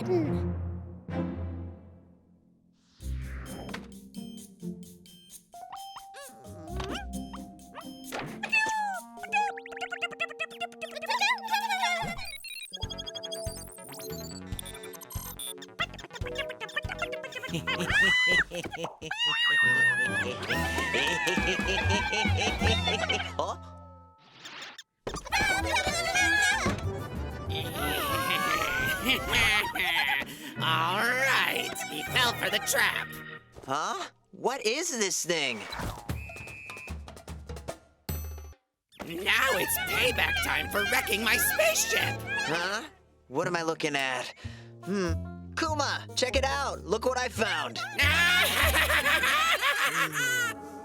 button. Huh? All right, he fell for the trap. Huh? What is this thing? Now it's payback time for wrecking my spaceship. Huh? What am I looking at? Kuma, check it out. Look what I found.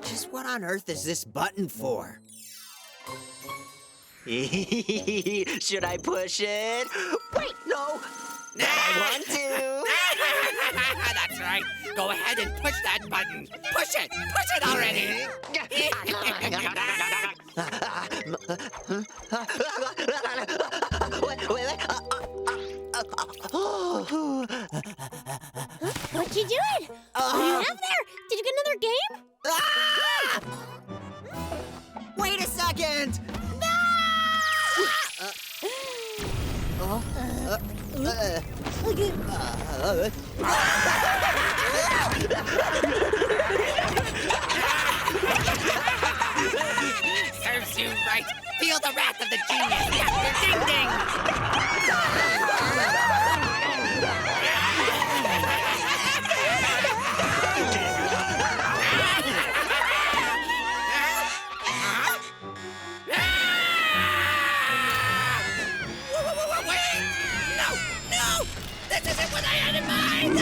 Just what on earth is this button for? Should I push it? Wait, no. But I want to. That's right. Go ahead and push that button. Push it. Push it already. What you doing? What do you have there? Did you get another game? Wait a second! Serves you right. Feel the wrath of the genius. DingDing. Wait! No! No! This isn't what I had in mind!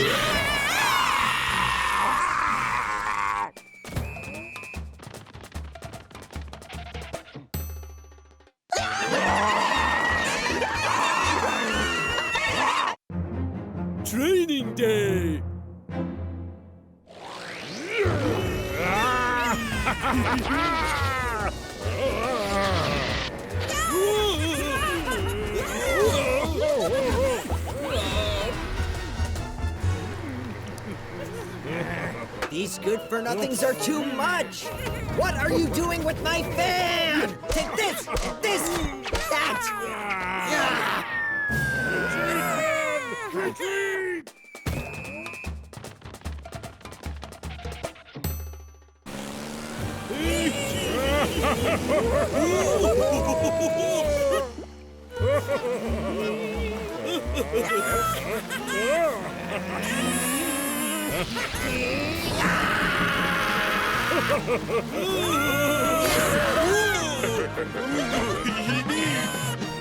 Training day! These good-for-nothings are too much! What are you doing with my fan? Take this! That! Retreat!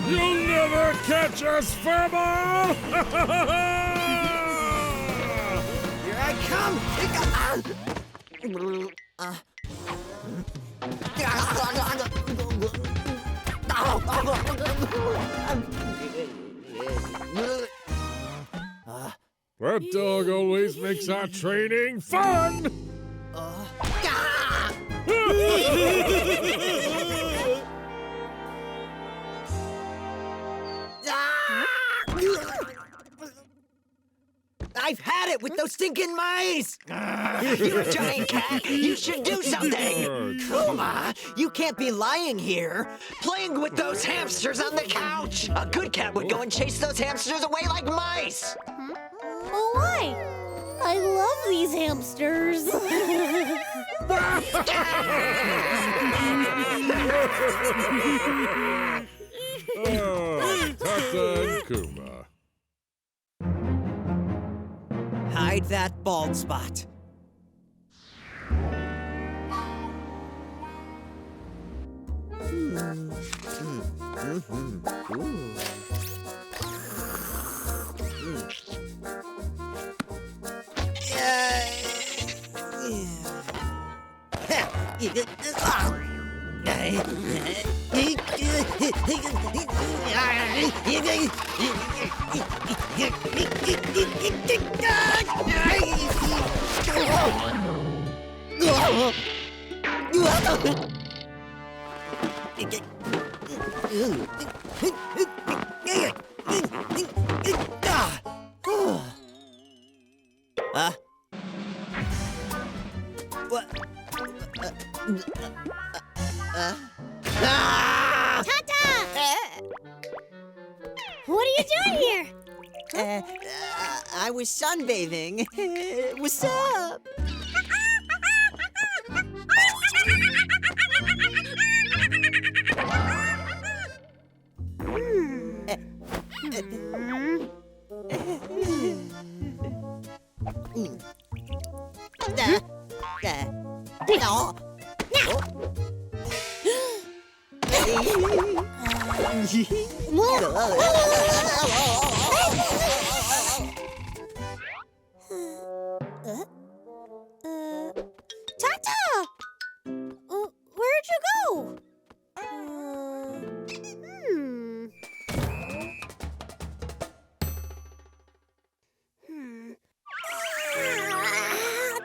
You'll never catch us, Furball! Here I come! That dog always makes our training fun! I've had it with those stinking mice! You're a giant cat. You should do something. Kuma, you can't be lying here. Playing with those hamsters on the couch. A good cat would go and chase those hamsters away like mice. Oh, why? I love these hamsters. Tata and Kuma. Hide that bald spot. What? Ah! Tata! What are you doing here? I was sunbathing. What's up? Tata! Where'd you go?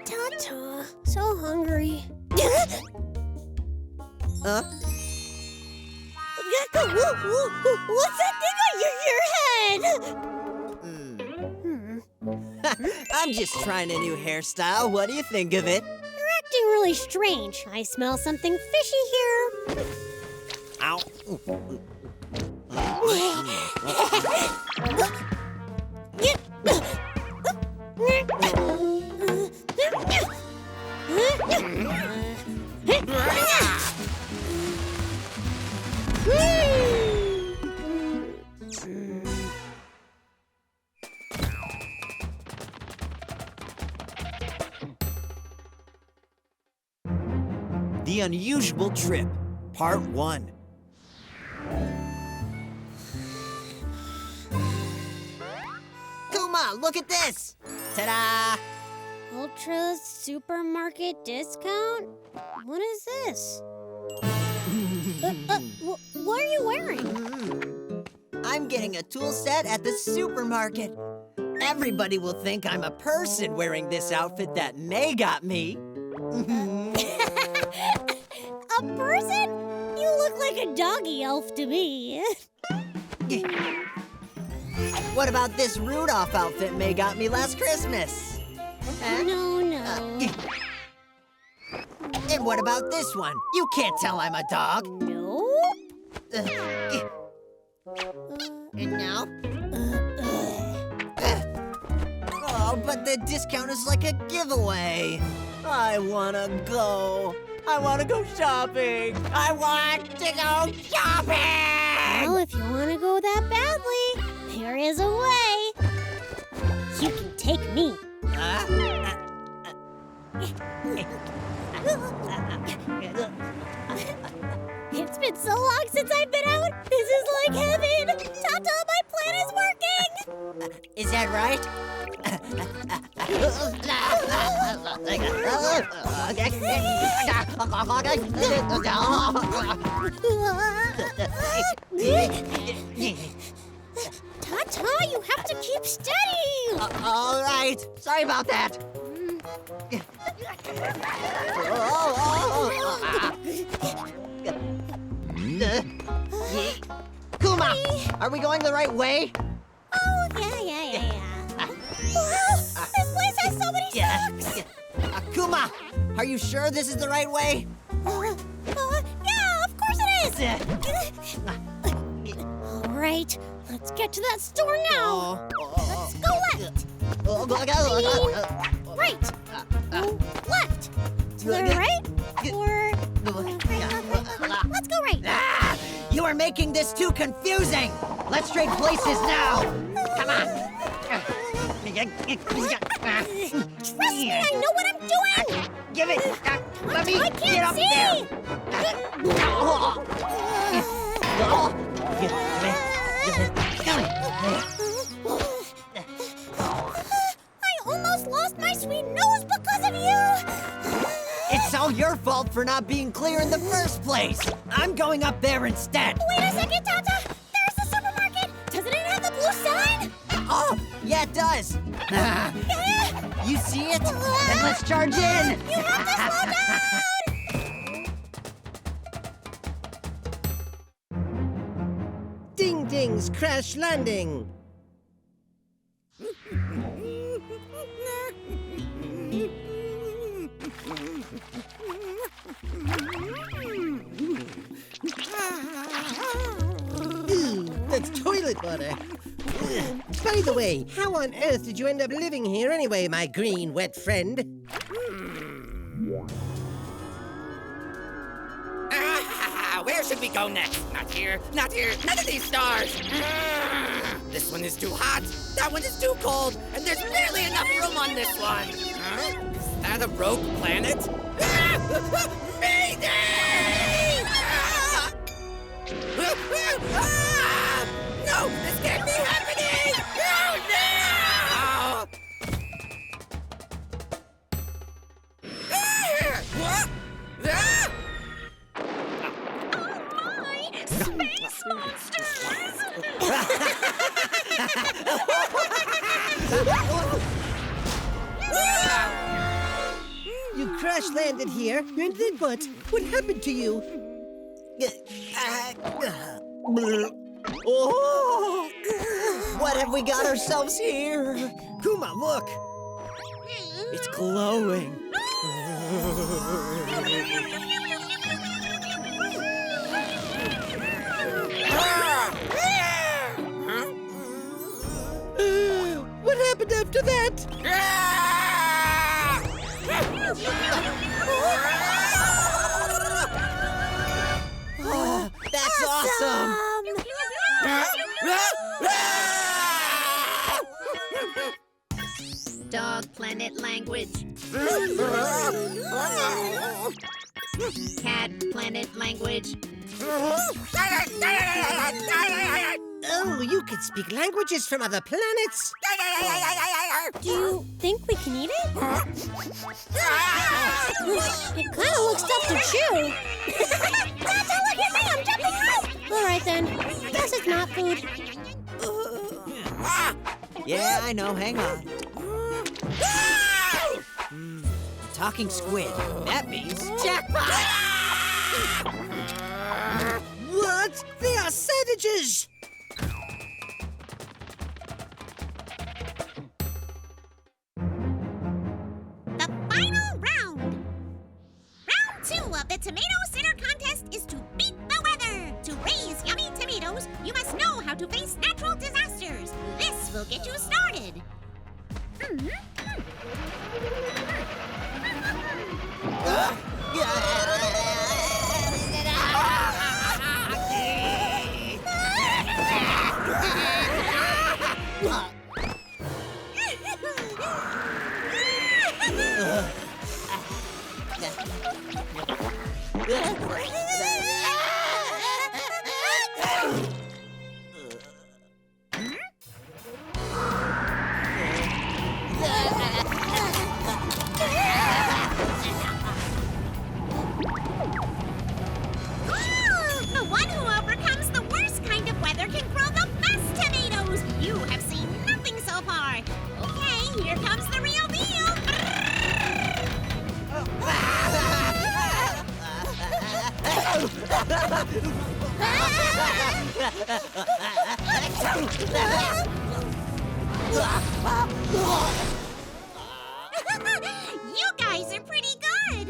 Tata, so hungry. What's that thing on your head? I'm just trying a new hairstyle. What do you think of it? You're acting really strange. I smell something fishy here. Ow. The Unusual Trip, Part 1. Kuma, look at this! Ta-da! Ultra supermarket discount? What is this? What are you wearing? I'm getting a tool set at the supermarket. Everybody will think I'm a person wearing this outfit that May got me. A person? You look like a doggy elf to me. What about this Rudolph outfit May got me last Christmas? No. And what about this one? You can't tell I'm a dog. Nope. And now? Oh, but the discount is like a giveaway. I wanna go. I wanna go shopping. I want to go shopping! Well, if you want to go that badly, there is a way. You can take me. It's been so long since I've been out. This is like heaven. Tata, my plan is working. Is that right? Tata, you have to keep steady. All right. Sorry about that. Kuma, are we going the right way? Oh, yeah. Wow, this place has so many socks. Kuma, are you sure this is the right way? Yeah, of course it is. All right, let's get to that store now. Let's go left. Right. Left. To the right. Or let's go right. You are making this too confusing. Let's trade places now. Come on. Trust me, I know what I'm doing. Give it. Let me I get can't up see. I almost lost my sweet nose because of you. It's all your fault for not being clear in the first place. I'm going up there instead. Wait a second, Tata. There's the supermarket. Doesn't it have the blue sign? Oh, yeah, it does. You see it? Then let's charge in. You have to slow down. DingDing's Crash Landing. Ooh, that's toilet water. By the way, how on earth did you end up living here anyway, my green wet friend? Where should we go next? Not here, not here, none of these stars! This one is too hot, that one is too cold, and there's barely enough room on this one! Is that a rogue planet? Mayday! No, this can't be happening! Oh, no! What? Space monsters! You crash landed here, and then what? What happened to you? Oh! What have we got ourselves here? Kuma, look! It's glowing. What happened after that? Oh, that's awesome! Dog planet language. Cat planet language. Oh, you can speak languages from other planets. Do you think we can eat it? It kind of looks tough to chew. Tata, look at me! I'm jumping out! All right, then. Guess it's not food. Yeah, I know, hang on. Talking squid. That means jackpot! What? They are savages! The final round. Round 2 of the Tomato Sitter Contest is to beat the weather. To raise yummy tomatoes, you must know how to face natural disasters. This will get you started. The one who overcomes the worst kind of weather can grow the best tomatoes. You have seen nothing so far. Okay, here comes the real deal. You guys are pretty good.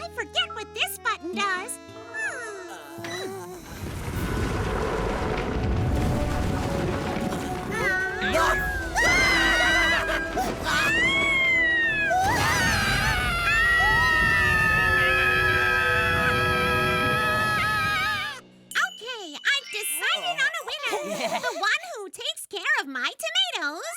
I forget what this button does. Okay, I've decided on a winner. The one who takes care of my tomatoes.